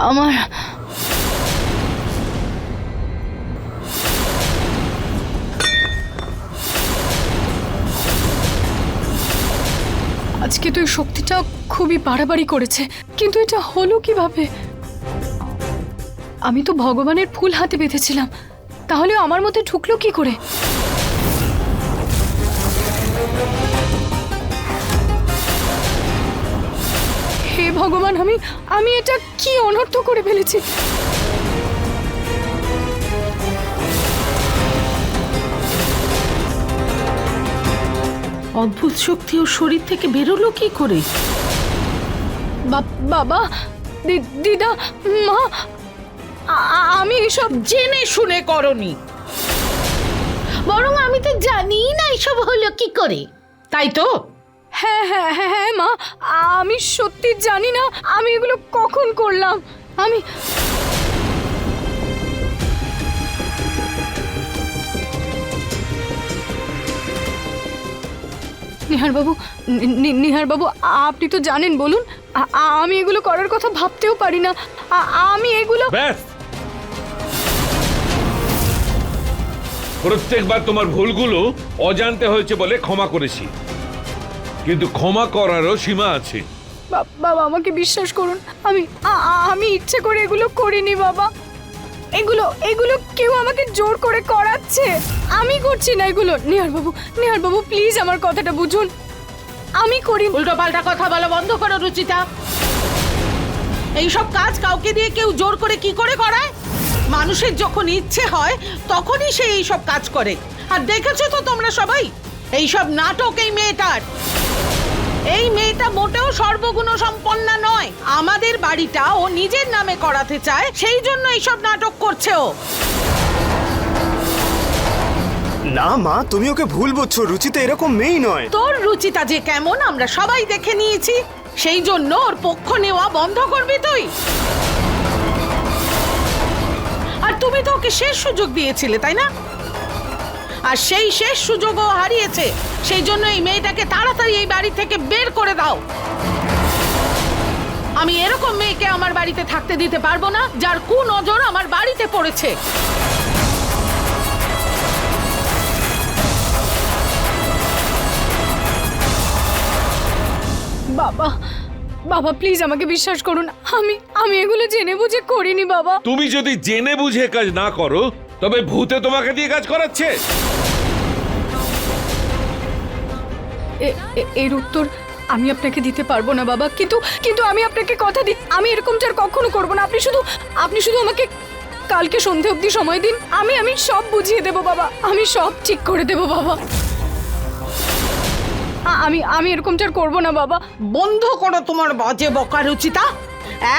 আমার আজকে তো এই শক্তিটা খুবই বাড়াবাড়ি করেছে, কিন্তু এটা হলো কিভাবে? আমি তো ভগবানের ফুল হাতে বেঁধেছিলাম, তাহলে আমার মধ্যে ঢুকলো কি করে? হে ভগবান, আমি এটা কি অনর্থ করে ফেলেছি? অদ্ভুত শক্তি ওর শরীর থেকে বেরোলো কি করে? বাবা, দিদা, মা, আমি এসব জেনে শুনে করনি, বরং আমি তো জানি না এসব হলো কি করে, তাই তো? হ্যাঁ হ্যাঁ হ্যাঁ হ্যাঁ মা, আমি সত্যি জানি না আমি এগুলো কখন করলাম। আমি নিহার বাবু, আপনি তো জানেন, বলুন। আমি এগুলো করার কথা ভাবতেও পারি না। আমি এগুলো ব্যাস, প্রত্যেকবার তোমার ভুলগুলো অজান্তে হয়েছে বলে ক্ষমা করেছি, কিন্তু ক্ষমা করারও সীমা আছে। বাবা, আমাকে বিশ্বাস করুন, আমি ইচ্ছে করে এগুলো করিনি বাবা। এগুলো কেউ আমাকে জোর করে করাচ্ছে, আমি করছি না এগুলো। নিহার বাবু প্লিজ আমার কথাটা বুঝুন, আমি করি। উল্টো পাল্টা কথা বলা বন্ধ করো রুচিতা। এইসব কাজ কাউকে দিয়ে কেউ জোর করে কি করে করায়? মানুষের যখন ইচ্ছে হয় তখনই সে এইসব কাজ করে। আর দেখেছো তো তোমরা সবাই, এইসব নাটক এই মেয়েটা মোটেও সর্বগুণ সম্পন্না নয়। আমাদের বাড়িটা ও নিজের নামে করাতে চায়, সেই জন্য এইসব নাটক করছে ও। না মা, তুমি ওকে ভুল বুঝছো। রুচিতা এরকম মেয়েই নয়। তোর রুচিতা যে কেমন আমরা সবাই দেখে নিয়েছি, সেই জন্য ওর পক্ষ নেওয়া বন্ধ করবি তুই? আর তুমি তো ওকে শেষ সুযোগ দিয়েছিলে, তাই না? আর সেই শেষ সুযোগও হারিয়েছে, সেই জন্য এই মেয়েটাকে তাড়াতাড়ি এই বাড়ি থেকে বের করে দাও। আমি এরকম মেয়েকে আমার বাড়িতে থাকতে দিতে পারবো না, যার কুনজর আমার বাড়িতে পড়েছে। বাবা প্লিজ আমাকে বিশ্বাস করুন, আমি এগুলো জেনে বুঝে করিনি বাবা। তুমি যদি জেনে বুঝে কাজ না করো, তবে ভূতে তোমাকে দিয়ে কাজ করাচ্ছে। এর উত্তর আমি আপনাকে দিতে পারবো না বাবা, কিন্তু আমি আপনাকে কথা দিই, আমি এরকম চার কখনো করবো না। আপনি শুধু আমাকে কালকে সন্ধে অবধি সময় দিন, আমি সব বুঝিয়ে দেব বাবা, আমি সব ঠিক করে দেব বাবা। আমি এরকম চার করবো না বাবা। বন্ধ করো তোমার বাজে বকা রুচিতা।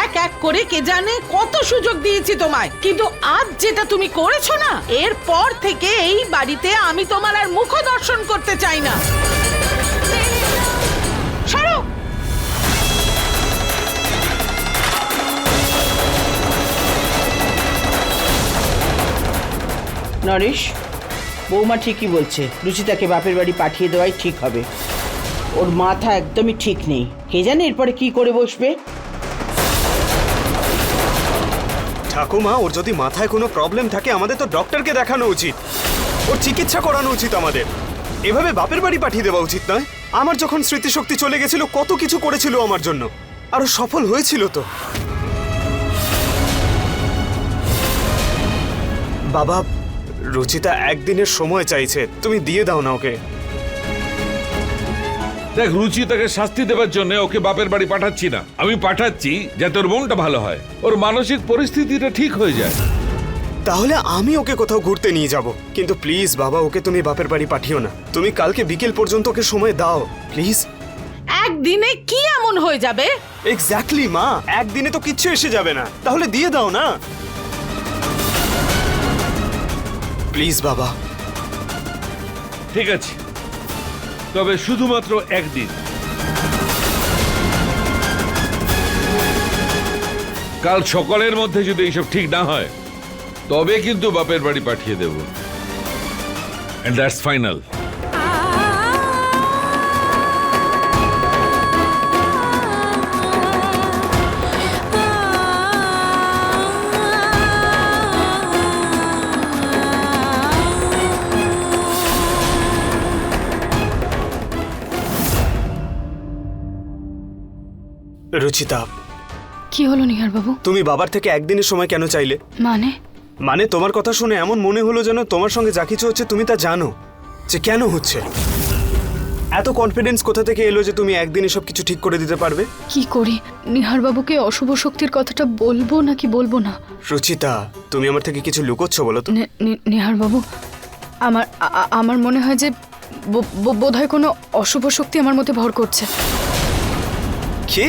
এক এক করে কে জানে কত সুযোগ দিয়েছি তোমায়, কিন্তু আজ যেটা তুমি করেছো না, এরপর থেকে এই বাড়িতে আমি তোমার আর মুখ দর্শন করতে চাই না। সরো। নরেশ, বৌমা ঠিকই বলছে, রুচিতাকে বাপের বাড়ি পাঠিয়ে দেওয়াই ঠিক হবে। ওর মাথা একদমই ঠিক নেই, কে জানে এরপরে কি করে বসবে। ঠাকুমা, ওর যদি মাথায় কোনো প্রবলেম থাকে আমাদের তো ডক্টরকে দেখানো উচিত, ওর চিকিৎসা করানো উচিত আমাদের। এভাবে বাপের বাড়ি পাঠিয়ে দেওয়া উচিত নয়। আমার যখন স্মৃতিশক্তি চলে গেছিল, কত কিছু করেছিল আমার জন্য, আরো সফল হয়েছিল তো। বাবা, রুচিতা একদিনের সময় চাইছে, তুমি দিয়ে দাও না ওকে। দেখ, রুচিতাকে শাস্তি দেওয়ার জন্য ওকে বাপের বাড়ি যাচ্ছি না, আমি পাঠাচ্ছি যাতে ওর মনটা ভালো হয়, ওর মানসিক পরিস্থিতিটা ঠিক হয়ে যায়। তাহলে আমি ওকে কোথাও ঘুরতে নিয়ে যাব, কিন্তু প্লিজ বাবা, ওকে তুমি বাপের বাড়ি পাঠিও না। তুমি কালকে বিকেল পর্যন্ত ওকে সময় দাও প্লিজ। একদিনে কি এমন হয়ে যাবে? এক্স্যাক্টলি মা, একদিনে তো কিচ্ছু এসে যাবে না, তাহলে দিয়ে দাও না প্লিজ বাবা। ঠিক আছে, তবে শুধুমাত্র একদিন। কাল সকালের মধ্যে যদি এইসব ঠিক না হয়, তবে কিন্তু বাপের বাড়ি পাঠিয়ে দেব, এন্ড দ্যাটস ফাইনাল। রুচিতা, কি হলো নিহার বাবু? তুমি বাবার থেকে একদিনের সময় কেন চাইলে? মানে মানে তোমার কথা শুনে এমন মনে হলো যেন তোমার সঙ্গে যা কিছু হচ্ছে তুমি তা জানো যে কেন হচ্ছে। এত কনফিডেন্স কোথা থেকে এলো যে তুমি একদিনে সব কিছু ঠিক করে দিতে পারবে? কি করি? নিহার বাবুকে অশুভ শক্তির কথাটা বলবো নাকি বলবো না? রুচিতা, তুমি আমার থেকে কিছু লুকোচ্ছ বলো তো? নিহার বাবু, আমার মনে হয় যে বোধহয় কোনো অশুভ শক্তি আমার মধ্যে ভর করছে। কি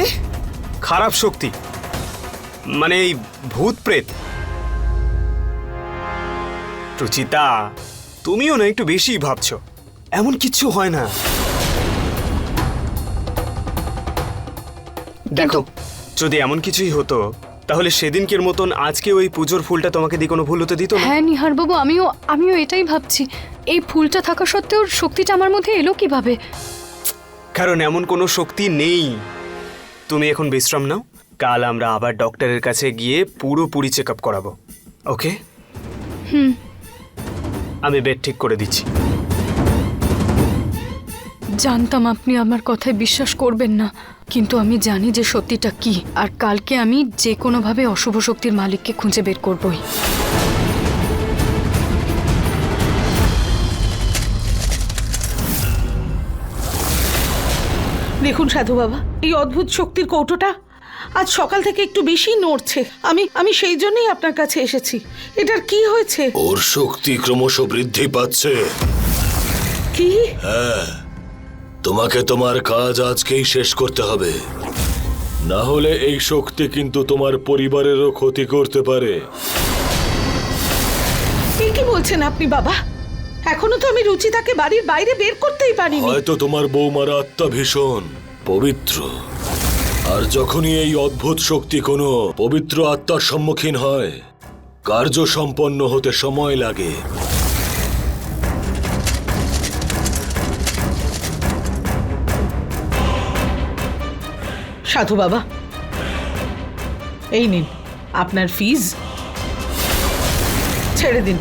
খারাপ শক্তি? মানে এই ভূত প্রেত? রুচিতা, তুমিও না একটু বেশিই ভাবছো। এমন কিচ্ছু হয় না। দেখো, যদি এমন কিছুই হতো তাহলে সেদিনকের মতন আজকে ওই পুজোর ফুলটা তোমাকে দিয়ে কোনো ভুল হতে দিত না। হ্যাঁ নিহার বাবু, আমিও এটাই ভাবছি। এই ফুলটা থাকা সত্ত্বেও শক্তিটা আমার মধ্যে এলো কিভাবে? কারণ এমন কোনো শক্তি নেই। তুমি এখন বিশ্রাম নাও, কাল আমরা আবার ডক্টরের কাছে গিয়ে পুরোপুরি চেক আপ করাবো। ওকে? আমি বেড ঠিক করে দিচ্ছি। জানতাম আপনি আমার কথায় বিশ্বাস করবেন না, কিন্তু আমি জানি যে সত্যিটা কি। আর কালকে আমি যে কোনোভাবে অশুভ শক্তির মালিককে খুঁজে বের করবই। দেখুন সাধু বাবা, এই অদ্ভুত শক্তির কৌটোটা আজ সকাল থেকে একটু বেশি নড়ছে। আমি সেই জন্যই আপনার কাছে এসেছি। এটার কি হয়েছে? ওর শক্তি ক্রমশ বৃদ্ধি পাচ্ছে। কি? তোমাকে তোমার কাজ আজকেই শেষ করতে হবে, না হলে এই শক্তি কিন্তু তোমার পরিবারেরও ক্ষতি করতে পারে। এই কি বলছেন আপনি বাবা? এখনো তো আমি রুচিতাকে বাড়ির বাইরে বের করতেই পারিনি। হয়তো তোমার বৌমার আত্মা ভীষণ পবিত্র, আর যখনই এই অদ্ভুত শক্তি কোনো পবিত্র আত্মার সম্মুখীন হয়, কার্য সম্পন্ন হতে সময় লাগে। সাধু বাবা, এই নিন আপনার ফিজ। ছেড়ে দিন,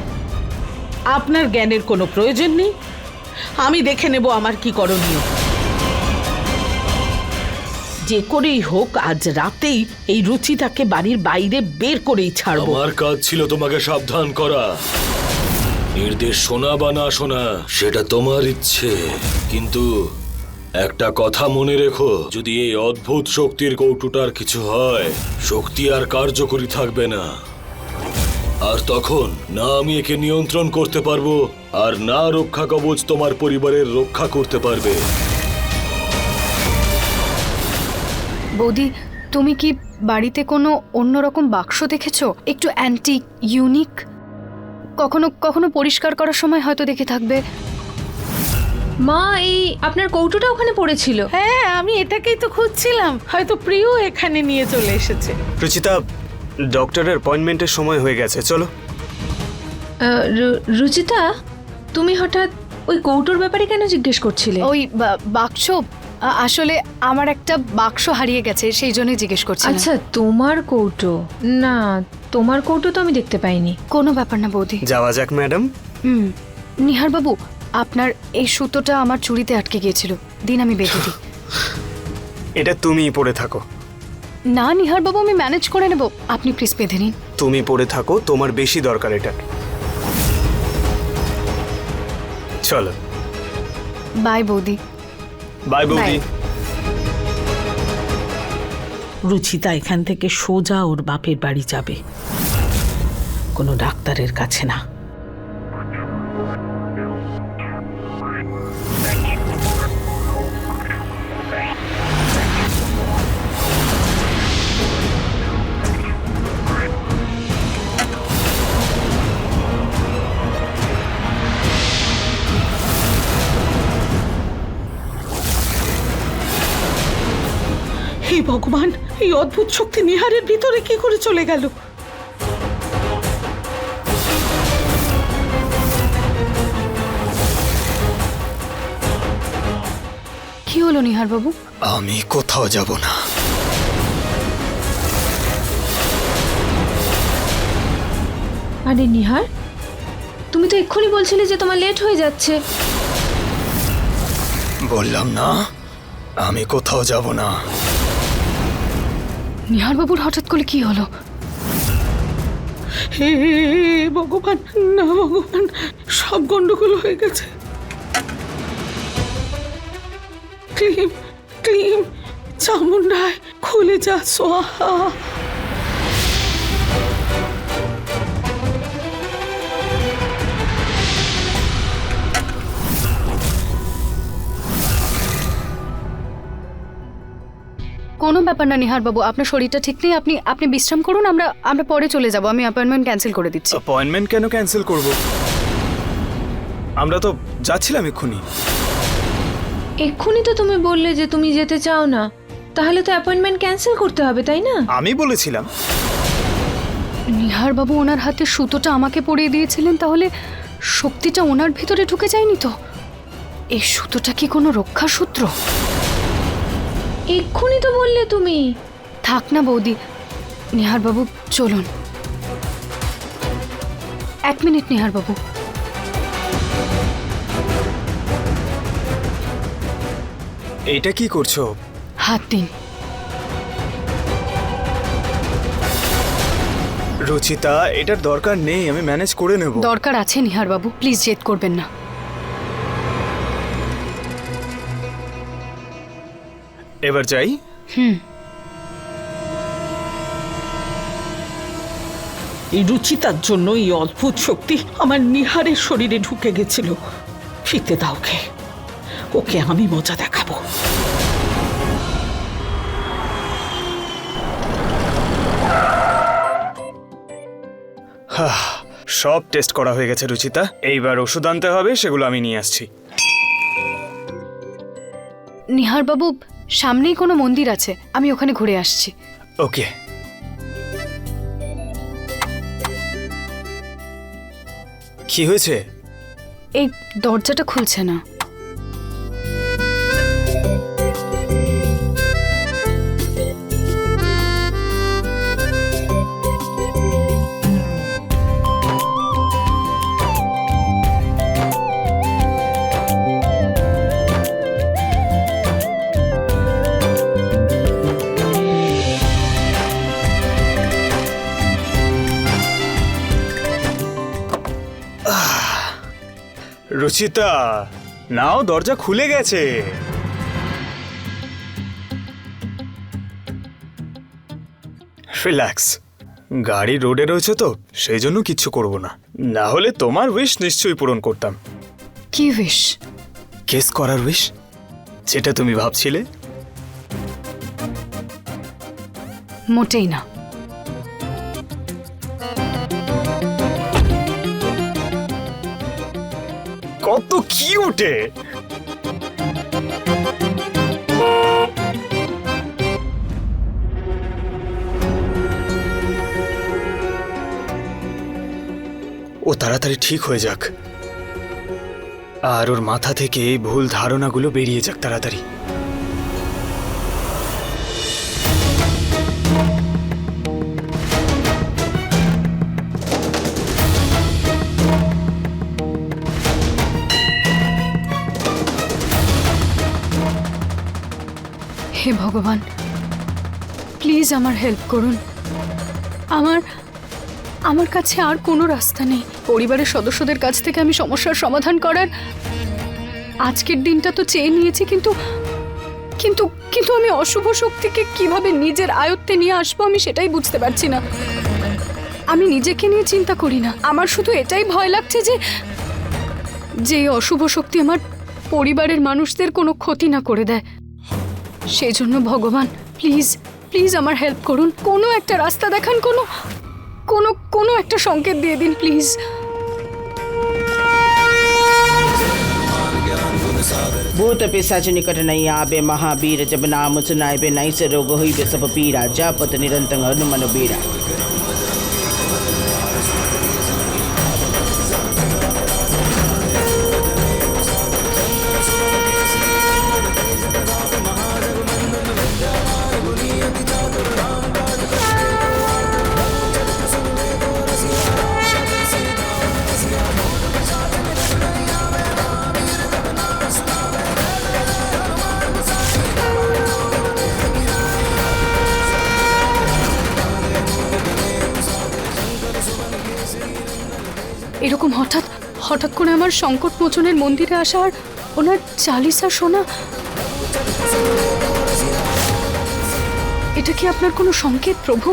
আপনার জ্ঞানের কোনো প্রয়োজন নেই। আমি দেখে নেব আমার কি করণীয়। যে করেই হোক আজ রাতেই এই রুচিতাকে বাড়ির বাইরে বের করেই ছাড়বো। আমার কাজ ছিল তোমাকে সাবধান করা। নির্দেশ শোনা বা না শোনা সেটা তোমার ইচ্ছে, কিন্তু একটা কথা মনে রেখো, যদি এই অদ্ভুত শক্তির কৌটুটার কিছু হয়, শক্তি আর কার্যকরী থাকবে না। আর তখন না আমি একে নিয়ন্ত্রণ করতে পারবো, আর না রক্ষা কবচ তোমার পরিবারের রক্ষা করতে পারবে। বৌদি, তুমি কি বাড়িতে কোনো অন্যরকম বাক্স দেখেছো? একটু অ্যান্টিক, ইউনিক? কখনো কখনো পরিষ্কার করার সময় হয়তো দেখে থাকবে। মা, এই আপনার কৌটোটা ওখানে পড়েছিল। হ্যাঁ, আমি এটাকেই তো খুঁজছিলাম। হয়তো প্রিয় এখানে নিয়ে চলে এসেছে। রুচিতা, ডক্টরের অ্যাপয়েন্টমেন্টের সময় হয়ে গেছে, চলো। রুচিতা, তুমি হঠাৎ ওই কৌটোর ব্যাপারে কেন জিজ্ঞেস করছিলে? ওই বাক্স, আসলে আমার একটা বাক্স হারিয়ে গেছে, সেই জন্যই জিজ্ঞেস করছি। আচ্ছা, তোমার কৌটো? না, তোমার কৌটো তো আমি দেখতে পাইনি। কোনো ব্যাপার না বৌদি। যাওয়া যাক ম্যাডাম। নিহার বাবু, আপনার এই সুতোটা আমার চুড়িতে আটকে গিয়েছিল, দিন আমি বেঁধে দিই। এটা তুমিই পরে থাকো। না নিহার বাবু, আমি ম্যানেজ করে নেব, আপনি প্লিজ বেঁধে নিন। তুমি পরে থাকো, তোমার বেশি দরকার এটা। চলো। বাই বৌদি। বাই বৌদি। রুচিতা এখান থেকে সোজা ওর বাপের বাড়ি যাবে, কোনো ডাক্তারের কাছে না। হে ভগবান, এই অদ্ভুত শক্তি নিহারের ভিতরে কি করে চলে গেল? কি হলো নিহার বাবু? আমি কোথাও যাব না। আরে নিহার, তুমি তো এক্ষুনি বলছিলে যে তোমার লেট হয়ে যাচ্ছে। বললাম না, আমি কোথাও যাব না। নিহার বাবুর হঠাৎ করে কি হলো? হে ভগবান, না ভগবান, সব গন্ডগোল হয়ে গেছে। ক্লিম ক্লিম চামুন্ডায় খুলে যা সোহা। কোনো ব্যাপার না নিহার বাবু, আপনার শরীরটা ঠিক নেই, আপনি আপনি বিশ্রাম করুন, আমরা পরে চলে যাব। আমি অ্যাপয়েন্টমেন্ট ক্যান্সেল করে দিচ্ছি। অ্যাপয়েন্টমেন্ট কেন ক্যান্সেল করব? আমরা তো যাচ্ছিলাম এক্ষুনি। এক্ষুনি তো তুমি বললে যে তুমি যেতে চাও না, তাহলে তো অ্যাপয়েন্টমেন্ট ক্যান্সেল করতে হবে, তাই না? আমি বলেছিলাম। নিহার বাবু ওনার হাতে সুতোটা আমাকে পরিয়ে দিয়েছিলেন, তাহলে শক্তিটা ওনার ভিতরে ঢুকে যায়নি তো? এই সুতোটা কি কোনো রক্ষা সূত্র? এক্ষুনি তো বললে তুমি। থাক না বৌদি, নিহার বাবু চলুন। 1 মিনিট নিহার বাবু। এইটা কি করছো? হাত দিন। রুচিতা, এটার দরকার নেই, আমি ম্যানেজ করে নেব। দরকার আছে নিহার বাবু, প্লিজ জেদ করবেন না। এবার যাই। এই রুচিতার জন্য এই অদ্ভুত শক্তি আমার নিহারের শরীরে ঢুকে গেছিল। ফিরতে দাও ওকে, ওকে আমি মজা দেখাবো। সব টেস্ট করা হয়ে গেছে রুচিতা, এইবার ওষুধ আনতে হবে, সেগুলো আমি নিয়ে আসছি। নিহার বাবু, সামনেই কোনো মন্দির আছে, আমি ওখানে ঘুরে আসছি। ওকে। কি হয়েছে? এই দরজাটা খুলছে না। রুচিতা, নাও, দরজা খুলে গেছে। রিল্যাক্স, গাড়ি রোডে রয়েছে তো, সেই জন্য কিচ্ছু করব না। না হলে তোমার উইশ নিশ্চয়ই পূরণ করতাম। কি উইশ? কেস করার উইশ, যেটা তুমি ভাবছিলে। মোটেই না। কত কিউটে! ও তাড়াতাড়ি ঠিক হয়ে যাক, আর ওর মাথা থেকে এই ভুল ধারণাগুলো বেরিয়ে যাক তাড়াতাড়ি। হে ভগবান, প্লিজ আমার হেল্প করুন। আমার কাছে আর কোনো রাস্তা নেই। পরিবারের সদস্যদের কাছ থেকে আমি সমস্যার সমাধান করার আজকের দিনটা তো চেয়ে নিয়েছি, কিন্তু কিন্তু কিন্তু আমি অশুভ শক্তিকে কিভাবে নিজের আয়ত্তে নিয়ে আসবো আমি সেটাই বুঝতে পারছি না। আমি নিজেকে নিয়ে চিন্তা করি না, আমার শুধু এটাই ভয় লাগছে যে এই অশুভ শক্তি আমার পরিবারের মানুষদের কোনো ক্ষতি না করে দেয়। সেই জন্য ভগবান, প্লিজ প্লিজ আমার হেল্প করুন। কোনো একটা রাস্তা দেখান, কোনো একটা সংকেত দিয়ে দিন প্লিজ। भूत पिशाच निकट नहीं आबे महावीर, जब नाम सुनाए बे नहीं से रोग हुई बे सब पीरा, जापत निरंतर हनुमन बीरा। এরকম হঠাৎ হঠাৎ করে আমার সংকট মোচনের মন্দিরে আসা আর ওনার চালিসা শোনা, এটা কি আপনার কোনো সংকেত প্রভু?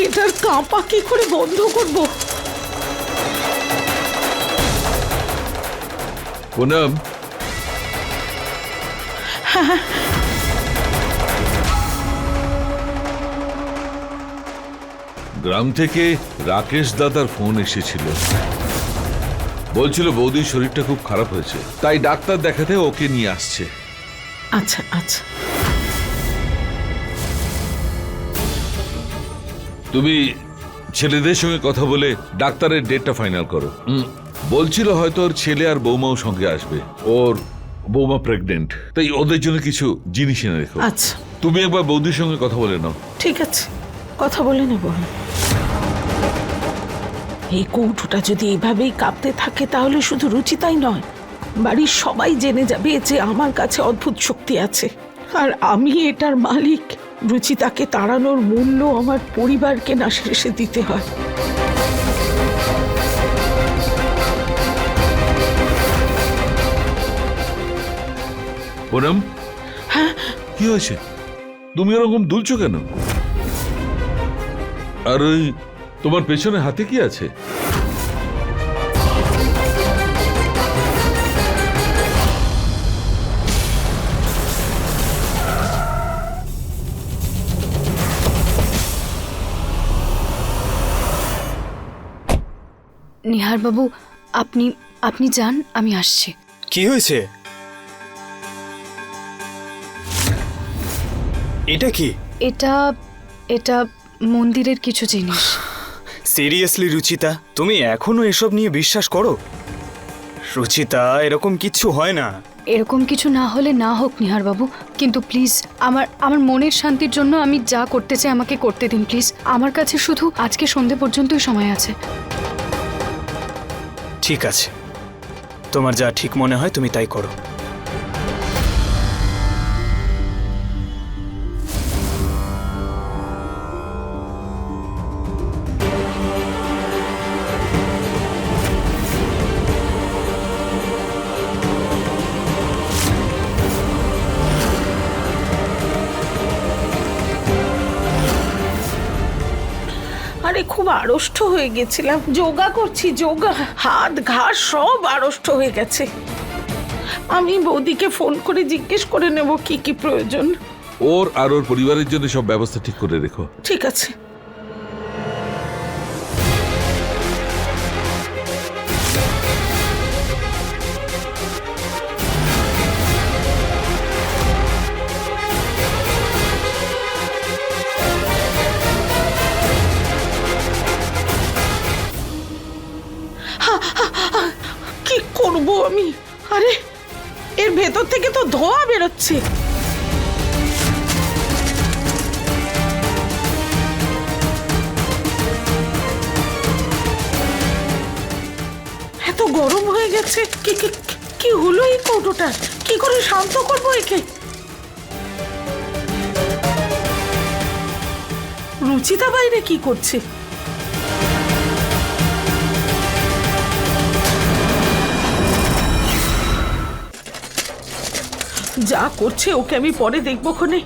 এটার কাঁপা কি করে বন্ধ করব? পুনম, গ্রাম থেকে রাকেশ দাদার ফোন এসেছিল। বলছিল বৌদির শরীরটা খুব খারাপ হয়েছে, তাই ডাক্তার দেখাতে ওকে নিয়ে আসছে। আচ্ছা আচ্ছা, তুমি ছেলেদের সঙ্গে কথা বলে ডাক্তারের ডেটটা ফাইনাল করো। বলছিল হয়তো ওর ছেলে আর বৌমাও সঙ্গে আসবে। ওর বৌমা প্রেগনেন্ট, তাই ওদের জন্য কিছু জিনিস এনে রেখো। আচ্ছা তুমি একবার বৌদির সঙ্গে কথা বলে নাও। ঠিক আছে, কথা বলে নেব। এই কৌটোটা যদি এইভাবেই কাঁপতে থাকে তাহলে শুধু রুচিতাই নয়, বাড়ির সবাই জেনে যাবে যে আমার কাছে অদ্ভুত শক্তি আছে আর আমি এটার মালিক। রুচিতাকে তাড়ানোর মূল্য আমার পরিবারকে না শেষে দিতে হয়। পুনম, হ্যাঁ কি হয়েছে? তুমি এরকম দুলছো কেন? আর ওই তোমার পেছনে হাতে কি আছে? নিহার বাবু, আপনি আপনি যান, আমি আসছি। কি হয়েছে? এটা কি? এটা এটা মন্দিরের কিছু জিনিস। সিরিয়াসলি রুচিতা, তুমি এখনো এসব নিয়ে বিশ্বাস করো? রুচিতা, এরকম কিচ্ছু হয় না। এরকম কিছু না হলে না হোক নিহার বাবু, কিন্তু প্লিজ আমার আমার মনের শান্তির জন্য আমি যা করতে চাই আমাকে করতে দিন প্লিজ। আমার কাছে শুধু আজকে সন্ধে পর্যন্তই সময় আছে। ঠিক আছে, তোমার যা ঠিক মনে হয় তুমি তাই করো। আরে খুব আড়ষ্ট হয়ে গেছিলাম, যোগা করছি, যোগা, হাত ঘাড় সব আড়ষ্ট হয়ে গেছে। আমি বৌদিকে ফোন করে জিজ্ঞেস করে নেব কি কি প্রয়োজন। ওর আর ওর পরিবারের জন্য সব ব্যবস্থা ঠিক করে রেখো। ঠিক আছে। কি করব আমি? আরে এর ভেতর থেকে তো ধোঁয়া বেরোচ্ছে। এত গরম হয়ে গেছে। কি কি কি হলো এই কৌটোটা? কি করে শান্ত করবো একে? রুচিতা বাইরে কি করছে? যা করছে ওকে আমি পরে দেখবো ক্ষণে।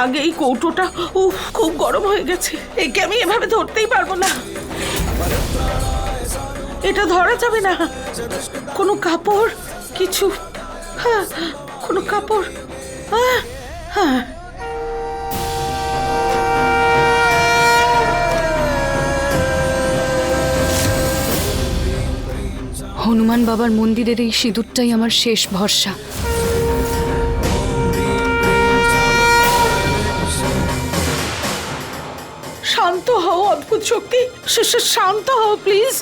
আগে এই কৌটোটা, খুব গরম হয়ে গেছে, একে আমি এভাবে ধরতেই পারবো না। এটা ধরা যাবে না। কোনো কাপড় কিছু, হ্যাঁ কোনো কাপড়, হ্যাঁ হ্যাঁ। হনুমান বাবার মন্দিরের এই সিঁদুরটাই আমার শেষ ভরসা। শান্ত হও অদ্ভুত শক্তি, শান্ত হও প্লিজ।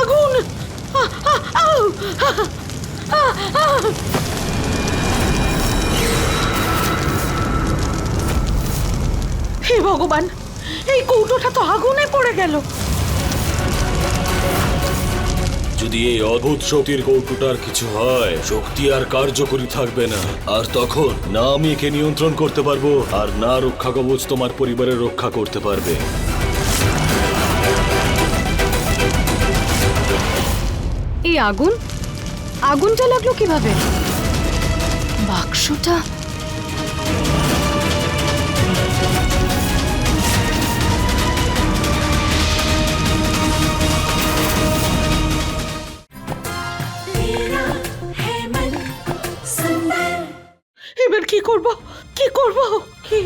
আগুন! হে ভগবান, এই কৌটোটা তো আগুনে পড়ে গেল। যদি এই অদ্ভুত শক্তির কৌটুটার কিছু হয়, শক্তি আর কার্যকরী থাকবে না। আর তখন না আমি একে নিয়ন্ত্রণ করতে পারবো, আর না রক্ষা কবচ তোমার পরিবারের রক্ষা করতে পারবে। এই আগুন, আগুনটা লাগলো কিভাবে? বাক্সটা এবার কি করব, কি করব, কি?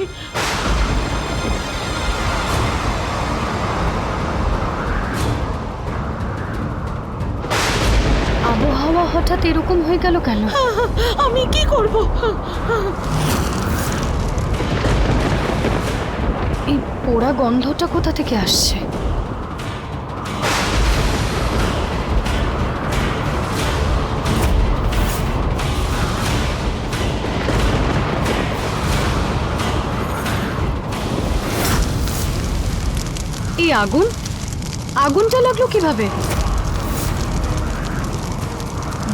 আবহাওয়া হঠাৎ এরকম হয়ে গেল কেন? আমি কি করব? এই পোড়া গন্ধটা কোথা থেকে আসছে? এই আগুন, আগুনটা লাগলো কিভাবে?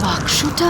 বাক্সটা